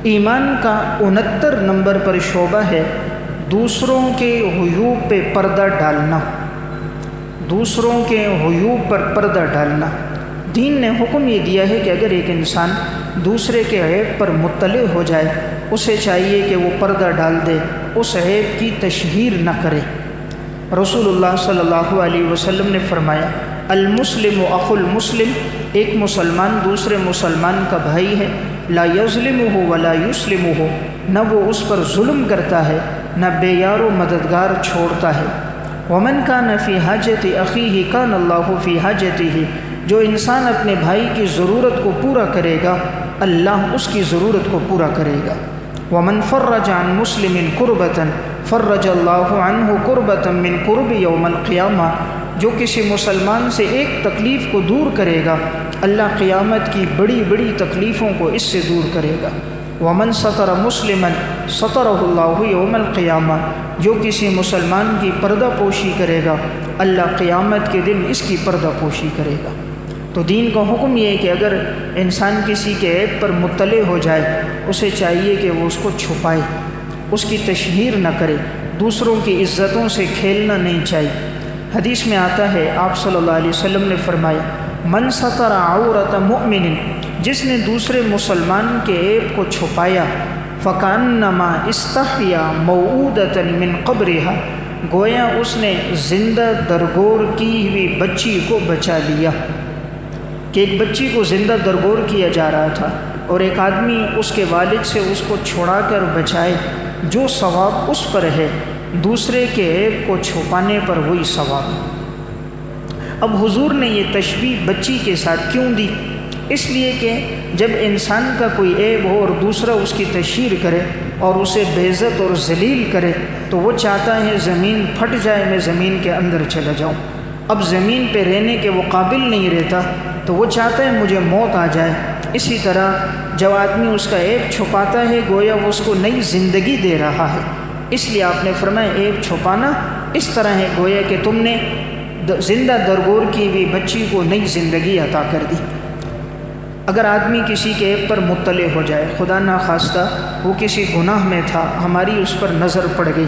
ایمان کا 69 نمبر پر شعبہ ہے دوسروں کے عیوب پہ پردہ ڈالنا، دوسروں کے عیوب پر پردہ ڈالنا۔ دین نے حکم یہ دیا ہے کہ اگر ایک انسان دوسرے کے عیب پر مطلع ہو جائے اسے چاہیے کہ وہ پردہ ڈال دے، اس عیب کی تشہیر نہ کرے۔ رسول اللہ صلی اللہ علیہ وسلم نے فرمایا المسلم اخو المسلم، ایک مسلمان دوسرے مسلمان کا بھائی ہے، لا یظلمہ ولا یسلمہ، نہ وہ اس پر ظلم کرتا ہے نہ بے یار و مددگار چھوڑتا ہے۔ ومن کان فی حاجت اخیہ کان اللہ فی حاجتہ، جو انسان اپنے بھائی کی ضرورت کو پورا کرے گا اللہ اس کی ضرورت کو پورا کرے گا۔ ومن فرج عن مسلم کربۃ فرج اللہ عنہ کربۃ من کرب یوم القیامہ، جو کسی مسلمان سے ایک تکلیف کو دور کرے گا اللہ قیامت کی بڑی بڑی تکلیفوں کو اس سے دور کرے گا۔ ومن ستر مسلما سترہ اللہ یوم القیامہ، جو کسی مسلمان کی پردہ پوشی کرے گا اللہ قیامت کے دن اس کی پردہ پوشی کرے گا۔ تو دین کا حکم یہ ہے کہ اگر انسان کسی کے عیب پر مطلع ہو جائے اسے چاہیے کہ وہ اس کو چھپائے، اس کی تشہیر نہ کرے، دوسروں کی عزتوں سے کھیلنا نہیں چاہیے۔ حدیث میں آتا ہے آپ صلی اللہ علیہ وسلم نے فرمایا من ستر عورت مؤمن، جس نے دوسرے مسلمان کے عیب کو چھپایا، فکأنما استحیا موعودۃ من قبرها، گویا اس نے زندہ درگور کی ہوئی بچی کو بچا لیا۔ کہ ایک بچی کو زندہ درگور کیا جا رہا تھا اور ایک آدمی اس کے والد سے اس کو چھڑا کر بچائے، جو ثواب اس پر ہے دوسرے کے عیب کو چھپانے پر وہی ثواب۔ اب حضور نے یہ تشبیہ بچی کے ساتھ کیوں دی؟ اس لیے کہ جب انسان کا کوئی عیب ہو اور دوسرا اس کی تشہیر کرے اور اسے بے عزت اور ذلیل کرے تو وہ چاہتا ہے زمین پھٹ جائے، میں زمین کے اندر چلا جاؤں۔ اب زمین پہ رہنے کے وہ قابل نہیں رہتا تو وہ چاہتا ہے مجھے موت آ جائے۔ اسی طرح جب آدمی اس کا عیب چھپاتا ہے گویا وہ اس کو نئی زندگی دے رہا ہے۔ اس لیے آپ نے فرمایا عیب چھپانا اس طرح ہے گویا کہ تم نے زندہ درگور کی ہوئی بچی کو نئی زندگی عطا کر دی۔ اگر آدمی کسی کے عیب پر مطلع ہو جائے، خدا نخواستہ وہ کسی گناہ میں تھا، ہماری اس پر نظر پڑ گئی،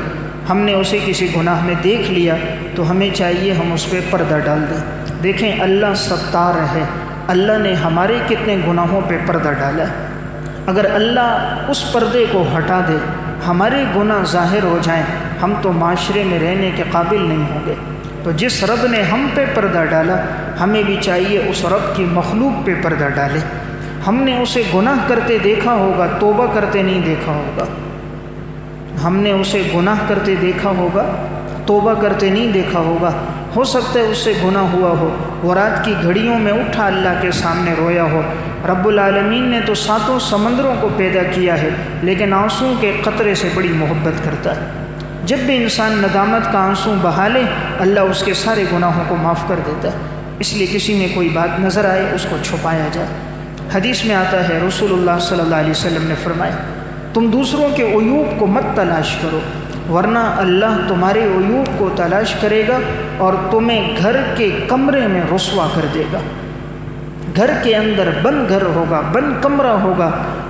ہم نے اسے کسی گناہ میں دیکھ لیا تو ہمیں چاہیے ہم اس پہ پردہ ڈال دیں۔ دیکھیں اللہ ستار ہے، اللہ نے ہمارے کتنے گناہوں پہ پردہ ڈالا ہے۔ اگر اللہ اس پردے کو ہٹا دے، ہمارے گناہ ظاہر ہو جائیں، ہم تو معاشرے میں رہنے کے قابل نہیں ہوں گے۔ تو جس رب نے ہم پہ پردہ ڈالا ہمیں بھی چاہیے اس رب کی مخلوق پہ پردہ ڈالے۔ ہم نے اسے گناہ کرتے دیکھا ہوگا، توبہ کرتے نہیں دیکھا ہوگا۔ ہم نے اسے گناہ کرتے دیکھا ہوگا، توبہ کرتے نہیں دیکھا ہوگا۔ ہو سکتا ہے اس سے گناہ ہوا ہو، وہ رات کی گھڑیوں میں اٹھا اللہ کے سامنے رویا ہو۔ رب العالمین نے تو 7 سمندروں کو پیدا کیا ہے لیکن آنسوں کے قطرے سے بڑی محبت کرتا ہے۔ جب بھی انسان ندامت کا آنسو بہا لے اللہ اس کے سارے گناہوں کو معاف کر دیتا ہے۔ اس لیے کسی میں کوئی بات نظر آئے اس کو چھپایا جائے۔ حدیث میں آتا ہے رسول اللہ صلی اللہ علیہ وسلم نے فرمایا تم دوسروں کے عیوب کو مت تلاش کرو ورنہ اللہ تمہارے عیوب کو تلاش کرے گا اور تمہیں گھر کے کمرے میں رسوا کر دے گا۔ گھر کے اندر بند گھر ہوگا، بند کمرہ ہوگا،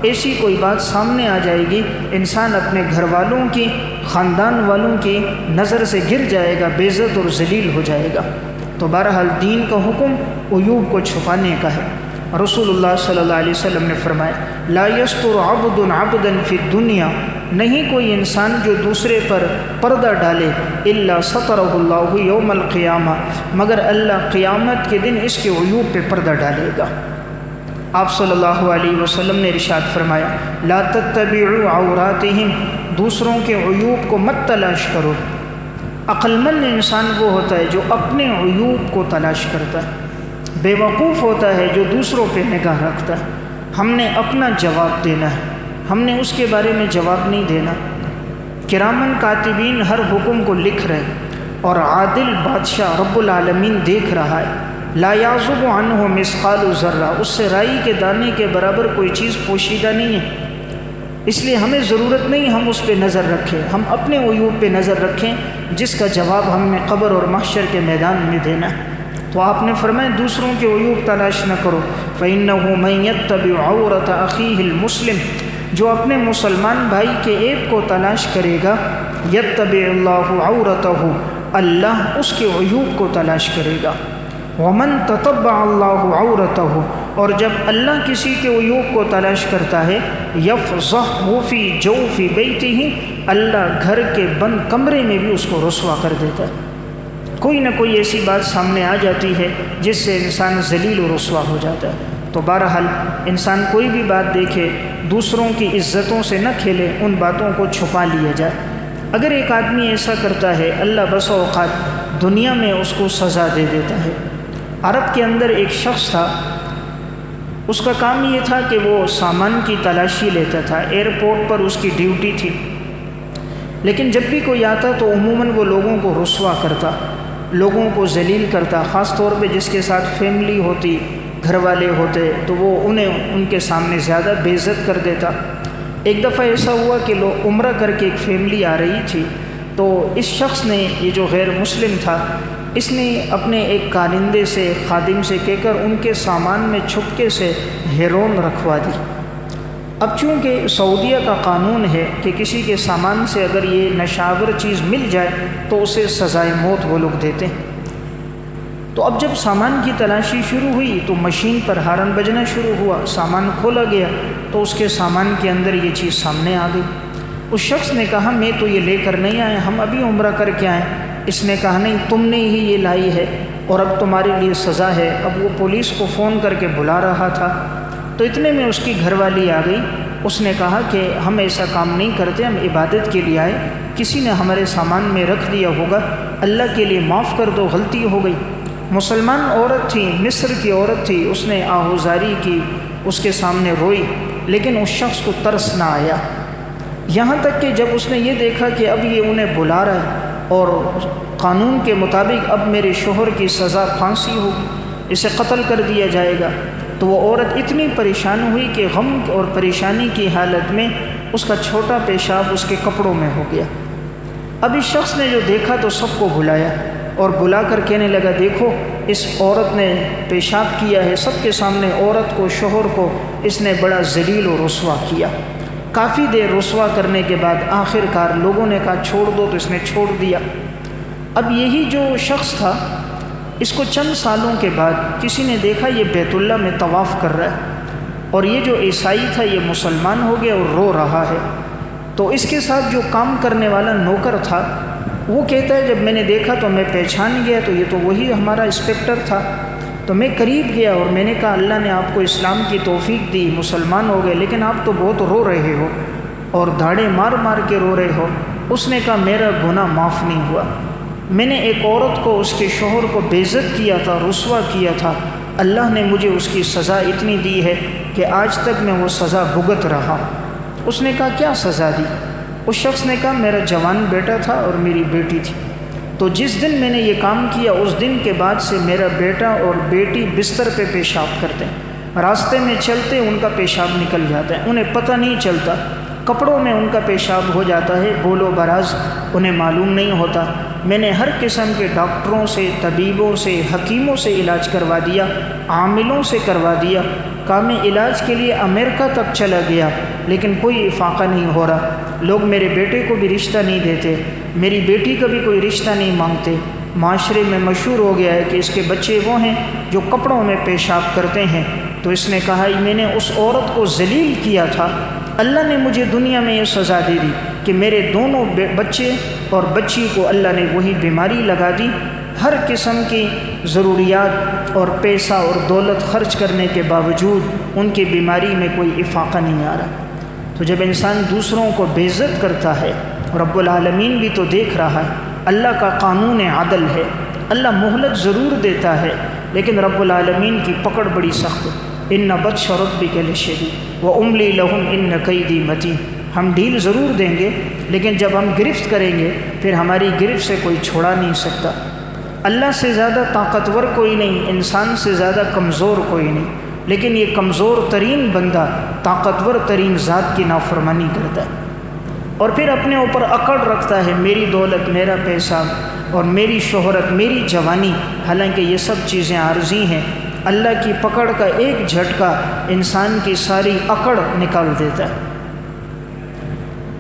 ایسی کوئی بات سامنے آ جائے گی انسان اپنے گھر والوں کی، خاندان والوں کی نظر سے گر جائے گا، بے عزت اور ذلیل ہو جائے گا۔ تو بہرحال دین کا حکم عیوب کو چھپانے کا ہے۔ رسول اللہ صلی اللہ علیہ وسلم نے فرمایا لا یستر عبد عبدا فی الدنیا، نہیں کوئی انسان جو دوسرے پر پردہ ڈالے الا سترہ اللہ یوم القیامہ، مگر اللہ قیامت کے دن اس کے عیوب پہ پردہ ڈالے گا۔ آپ صلی اللہ علیہ وسلم نے ارشاد فرمایا لا تتبعوا عوراتہم، دوسروں کے عیوب کو مت تلاش کرو۔ عقل مند انسان وہ ہوتا ہے جو اپنے عیوب کو تلاش کرتا ہے، بے وقوف ہوتا ہے جو دوسروں پہ نگاہ رکھتا ہے۔ ہم نے اپنا جواب دینا ہے، ہم نے اس کے بارے میں جواب نہیں دینا۔ کرامن کاتبین ہر حکم کو لکھ رہے اور عادل بادشاہ رب العالمین دیکھ رہا ہے۔ لا یعزب عنہ مثقال ذرہ، اس سے رائی کے دانے کے برابر کوئی چیز پوشیدہ نہیں ہے۔ اس لیے ہمیں ضرورت نہیں ہم اس پہ نظر رکھیں، ہم اپنے عیوب پہ نظر رکھیں جس کا جواب ہم نے قبر اور محشر کے میدان میں دینا ہے۔ تو آپ نے فرمایا دوسروں کے عیوب تلاش نہ کرو، فإنہ من یتبع عورۃ اخیہ المسلم، جو اپنے مسلمان بھائی کے عیب کو تلاش کرے گا، یتبع اللہ عورتہ، اللہ اس کے عیوب کو تلاش کرے گا۔ ومن تتبع اللہ عورتہ، اور جب اللہ کسی کے عیوب کو تلاش کرتا ہے، یفضحہ فی جوف بیتہ، اللہ گھر کے بند کمرے میں بھی اس کو رسوا کر دیتا ہے۔ کوئی نہ کوئی ایسی بات سامنے آ جاتی ہے جس سے انسان ذلیل و رسوا ہو جاتا ہے۔ تو بہرحال انسان کوئی بھی بات دیکھے، دوسروں کی عزتوں سے نہ کھیلے، ان باتوں کو چھپا لیا جائے۔ اگر ایک آدمی ایسا کرتا ہے، اللہ بسا اوقات دنیا میں اس کو سزا دے دیتا ہے۔ عرب کے اندر ایک شخص تھا، اس کا کام یہ تھا کہ وہ سامان کی تلاشی لیتا تھا، ایئرپورٹ پر اس کی ڈیوٹی تھی، لیکن جب بھی کوئی آتا تو عموماً وہ لوگوں کو رسوا کرتا، لوگوں کو ذلیل کرتا، خاص طور پہ جس کے ساتھ فیملی ہوتی، گھر والے ہوتے، تو وہ انہیں ان کے سامنے زیادہ بے عزت کر دیتا۔ ایک دفعہ ایسا ہوا کہ لوگ عمرہ کر کے ایک فیملی آ رہی تھی، تو اس شخص نے، یہ جو غیر مسلم تھا، اس نے اپنے ایک کارندے سے، خادم سے کہہ کر ان کے سامان میں چھپکے سے ہیروئن رکھوا دی۔ اب چونکہ سعودیہ کا قانون ہے کہ کسی کے سامان سے اگر یہ نشاور چیز مل جائے تو اسے سزائے موت وہ لوگ دیتے ہیں۔ تو اب جب سامان کی تلاشی شروع ہوئی تو مشین پر ہارن بجنا شروع ہوا، سامان کھولا گیا تو اس کے سامان کے اندر یہ چیز سامنے آ گئی۔ اس شخص نے کہا میں تو یہ لے کر نہیں آیا، ہم ابھی عمرہ کر کے آئے۔ اس نے کہا نہیں، تم نے ہی یہ لائی ہے اور اب تمہارے لیے سزا ہے۔ اب وہ پولیس کو فون کر کے بلا رہا تھا، تو اتنے میں اس کی گھر والی آ گئی۔ اس نے کہا کہ ہم ایسا کام نہیں کرتے، ہم عبادت کے لیے آئے، کسی نے ہمارے سامان میں رکھ دیا ہوگا، اللہ کے لیے معاف کر دو، غلطی ہو گئی۔ مسلمان عورت تھی، مصر کی عورت تھی، اس نے آہوزاری کی، اس کے سامنے روئی، لیکن اس شخص کو ترس نہ آیا۔ یہاں تک کہ جب اس نے یہ دیکھا کہ اب یہ انہیں بلا رہا ہے اور قانون کے مطابق اب میرے شوہر کی سزا پھانسی ہوگی، اسے قتل کر دیا جائے گا، تو وہ عورت اتنی پریشان ہوئی کہ غم اور پریشانی کی حالت میں اس کا چھوٹا پیشاب اس کے کپڑوں میں ہو گیا۔ اب اس شخص نے جو دیکھا تو سب کو بلایا اور بلا کر کہنے لگا دیکھو اس عورت نے پیشاب کیا ہے، سب کے سامنے عورت کو، شوہر کو اس نے بڑا ذلیل و رسوا کیا۔ کافی دیر رسوا کرنے کے بعد آخر کار لوگوں نے کہا چھوڑ دو، تو اس نے چھوڑ دیا۔ اب یہی جو شخص تھا، اس کو چند سالوں کے بعد کسی نے دیکھا یہ بیت اللہ میں طواف کر رہا ہے، اور یہ جو عیسائی تھا یہ مسلمان ہو گیا اور رو رہا ہے۔ تو اس کے ساتھ جو کام کرنے والا نوکر تھا وہ کہتا ہے جب میں نے دیکھا تو میں پہچان گیا، تو یہ تو وہی ہمارا انسپکٹر تھا۔ تو میں قریب گیا اور میں نے کہا اللہ نے آپ کو اسلام کی توفیق دی، مسلمان ہو گئے، لیکن آپ تو بہت رو رہے ہو اور دھاڑے مار مار کے رو رہے ہو۔ اس نے کہا میرا گناہ معاف نہیں ہوا، میں نے ایک عورت کو، اس کے شوہر کو بے عزت کیا تھا، رسوا کیا تھا، اللہ نے مجھے اس کی سزا اتنی دی ہے کہ آج تک میں وہ سزا بھگت رہا۔ اس نے کہا کیا سزا دی؟ اس شخص نے کہا میرا جوان بیٹا تھا اور میری بیٹی تھی، تو جس دن میں نے یہ کام کیا اس دن کے بعد سے میرا بیٹا اور بیٹی بستر پہ پیشاب کرتے ہیں، راستے میں چلتے ان کا پیشاب نکل جاتا ہے، انہیں پتہ نہیں چلتا، کپڑوں میں ان کا پیشاب ہو جاتا ہے، بول و براز انہیں معلوم نہیں ہوتا۔ میں نے ہر قسم کے ڈاکٹروں سے، طبیبوں سے، حکیموں سے علاج کروا دیا، عاملوں سے کروا دیا، کام علاج کے لیے امریکہ تک چلا گیا، لیکن کوئی افاقہ نہیں ہو رہا۔ لوگ میرے بیٹے کو بھی رشتہ نہیں دیتے، میری بیٹی کا بھی کوئی رشتہ نہیں مانگتے۔ معاشرے میں مشہور ہو گیا ہے کہ اس کے بچے وہ ہیں جو کپڑوں میں پیشاب کرتے ہیں۔ تو اس نے کہا میں نے اس عورت کو ذلیل کیا تھا، اللہ نے مجھے دنیا میں یہ سزا دے دی کہ میرے دونوں بچے اور بچی کو اللہ نے وہی بیماری لگا دی۔ ہر قسم کی ضروریات اور پیسہ اور دولت خرچ کرنے کے باوجود ان کی بیماری میں کوئی افاقہ نہیں آ رہا۔ تو جب انسان دوسروں کو بے عزت کرتا ہے، رب العالمین بھی تو دیکھ رہا ہے، اللہ کا قانون عدل ہے، اللہ مہلت ضرور دیتا ہے، لیکن رب العالمین کی پکڑ بڑی سخت ہے۔ ان بطش ربک لشدید واملی لہم ان کیدی متین۔ ہم ڈھیل ضرور دیں گے، لیکن جب ہم گرفت کریں گے پھر ہماری گرفت سے کوئی چھوڑا نہیں سکتا۔ اللہ سے زیادہ طاقتور کوئی نہیں، انسان سے زیادہ کمزور کوئی نہیں، لیکن یہ کمزور ترین بندہ طاقتور ترین ذات کی نافرمانی کرتا ہے اور پھر اپنے اوپر اکڑ رکھتا ہے میری دولت، میرا پیسہ اور میری شہرت، میری جوانی، حالانکہ یہ سب چیزیں عارضی ہیں۔ اللہ کی پکڑ کا ایک جھٹکا انسان کی ساری اکڑ نکال دیتا ہے۔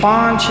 5